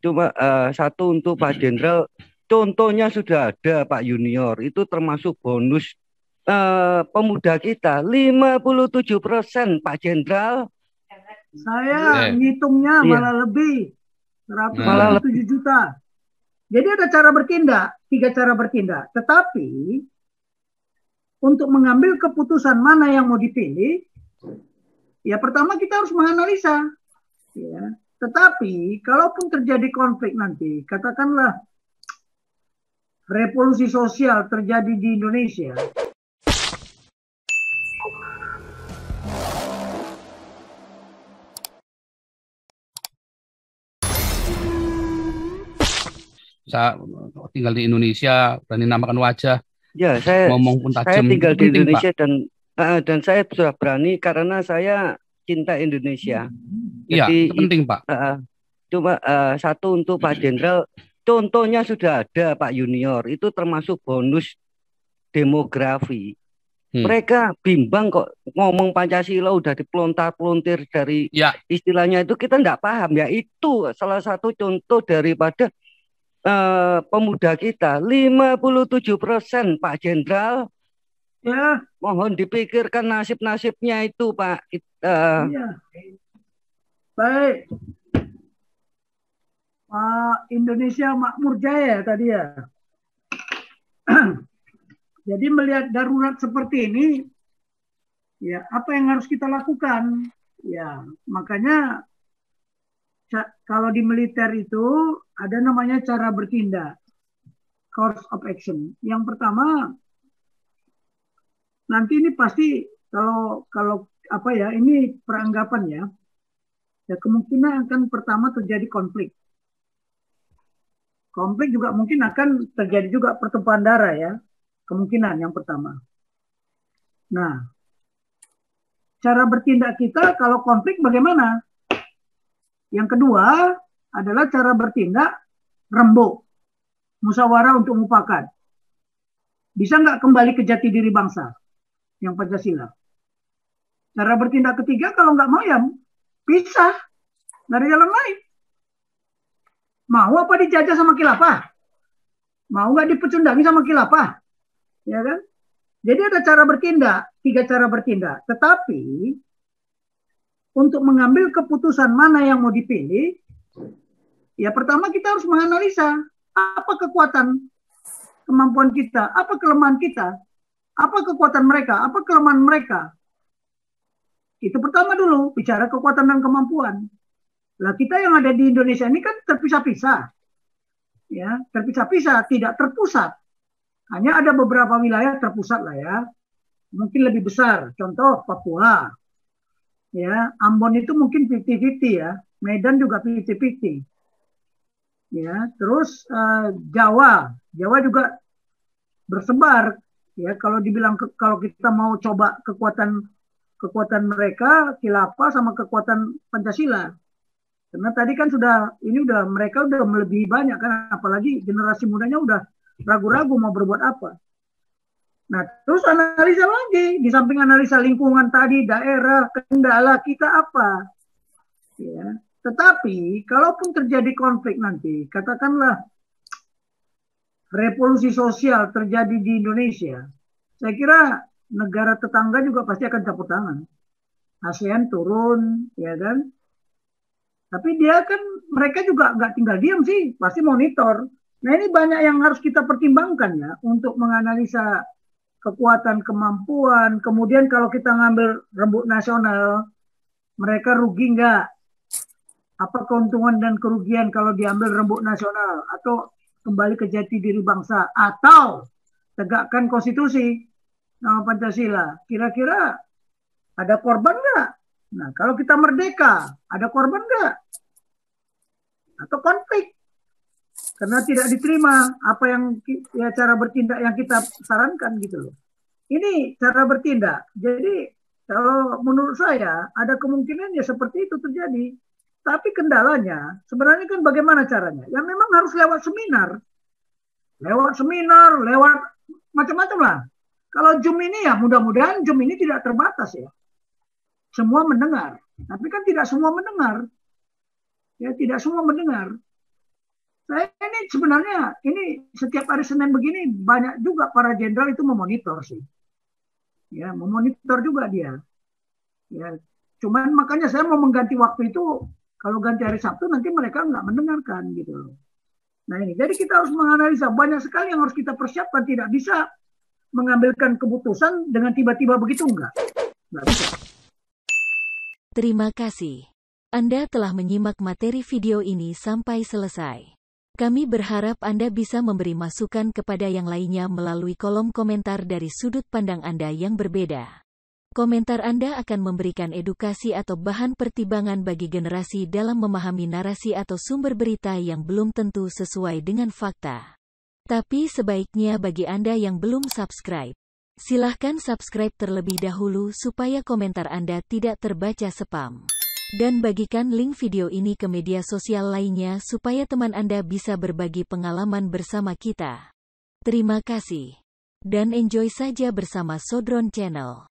Cuma satu untuk Pak Jenderal, contohnya sudah ada Pak Junior, itu termasuk bonus pemuda kita 57% Pak Jenderal. Saya ngitungnya Iya, malah lebih malah 127 lebih. juta. Jadi ada cara bertindak, 3 cara bertindak. Tetapi untuk mengambil keputusan mana yang mau dipilih, ya pertama kita harus menganalisa. Ya. Tetapi kalaupun terjadi konflik nanti, katakanlah revolusi sosial terjadi di Indonesia, Saya tinggal di Indonesia, berani namakan wajah, Ya, saya ngomong pun saya tajam, itu tinggal di penting, Pak. Indonesia dan saya sudah berani karena saya cinta Indonesia. Iya, Jadi itu penting, Pak. cuma satu untuk Pak Jenderal, contohnya sudah ada Pak Junior, itu termasuk bonus demografi. Mereka bimbang kok ngomong Pancasila udah dipelontar-pelontir dari istilahnya itu kita nggak paham ya. Itu salah satu contoh daripada pemuda kita 57% Pak Jenderal. ya Mohon dipikirkan nasib-nasibnya itu Pak. iya. Baik, Pak Indonesia Makmur Jaya tadi ya. Jadi melihat darurat seperti ini, ya apa yang harus kita lakukan? Ya makanya kalau di militer itu ada namanya cara bertindak, course of action. Yang pertama, nanti ini pasti kalau apa ya, ini peranggapan ya, ya kemungkinan akan pertama terjadi konflik. Konflik juga mungkin akan terjadi juga pertumpahan darah ya, kemungkinan yang pertama. Nah, cara bertindak kita kalau konflik bagaimana? Yang kedua adalah cara bertindak rembuk, musyawarah untuk mufakat. Bisa nggak kembali ke jati diri bangsa yang Pancasila? Cara bertindak ketiga kalau nggak mau ya pisah, nggak ada jalan lain. Mau apa dijajah sama khilafah? Mau nggak dipecundangi sama khilafah? Ya kan? Jadi ada cara bertindak, 3 cara bertindak. Tetapi untuk mengambil keputusan mana yang mau dipilih, ya pertama kita harus menganalisa apa kekuatan, kemampuan kita, apa kelemahan kita, apa kekuatan mereka, apa kelemahan mereka. Itu pertama dulu, bicara kekuatan dan kemampuan. Lah kita yang ada di Indonesia ini kan terpisah-pisah. Ya, terpisah-pisah, tidak terpusat. Hanya ada beberapa wilayah terpusat lah ya. Mungkin lebih besar, contoh Papua. Ya, Ambon itu mungkin 50-50 ya. Medan juga 50-50. Ya, terus Jawa juga bersebar. Ya, kalau dibilang kalau kita mau coba kekuatan mereka khilafah sama kekuatan Pancasila. Karena tadi kan mereka udah melebihi banyak kan, apalagi generasi mudanya udah ragu-ragu mau berbuat apa. Nah, terus analisa lagi, di samping analisa lingkungan tadi, daerah, kendala kita apa. Ya. Tetapi, kalaupun terjadi konflik nanti, katakanlah revolusi sosial terjadi di Indonesia, saya kira negara tetangga juga pasti akan campur tangan. ASEAN turun, ya kan? Tapi mereka juga nggak tinggal diam sih, pasti monitor. Nah ini banyak yang harus kita pertimbangkan ya, untuk menganalisa kekuatan, kemampuan. Kemudian kalau kita ngambil rembuk nasional, mereka rugi nggak? Apa keuntungan dan kerugian kalau diambil rembuk nasional? Atau kembali ke jati diri bangsa? Atau tegakkan konstitusi nama Pancasila? Kira-kira ada korban nggak? Nah kalau kita merdeka, ada korban nggak? Atau konflik? Karena tidak diterima apa yang cara bertindak yang kita sarankan gitu loh. Ini cara bertindak. Jadi kalau menurut saya ada kemungkinan ya seperti itu terjadi. Tapi kendalanya sebenarnya kan bagaimana caranya? Ya memang harus lewat seminar, lewat macam-macam lah. Kalau Zoom ini ya mudah-mudahan Zoom ini tidak terbatas ya. Semua mendengar. Tapi kan tidak semua mendengar. Ya tidak semua mendengar. Saya ini sebenarnya ini setiap hari Senin begini banyak juga para jenderal itu memonitor sih, ya memonitor juga dia, ya. Cuman makanya saya mau mengganti waktu itu, kalau ganti hari Sabtu nanti mereka nggak mendengarkan gitu. Nah ini, jadi kita harus menganalisa banyak sekali yang harus kita persiapkan, tidak bisa mengambilkan keputusan dengan tiba-tiba begitu, enggak bisa. Terima kasih. Anda telah menyimak materi video ini sampai selesai. Kami berharap Anda bisa memberi masukan kepada yang lainnya melalui kolom komentar dari sudut pandang Anda yang berbeda. Komentar Anda akan memberikan edukasi atau bahan pertimbangan bagi generasi dalam memahami narasi atau sumber berita yang belum tentu sesuai dengan fakta. Tapi sebaiknya bagi Anda yang belum subscribe, silahkan subscribe terlebih dahulu supaya komentar Anda tidak terbaca spam. Dan bagikan link video ini ke media sosial lainnya supaya teman Anda bisa berbagi pengalaman bersama kita. Terima kasih. Dan enjoy saja bersama Sodron Channel.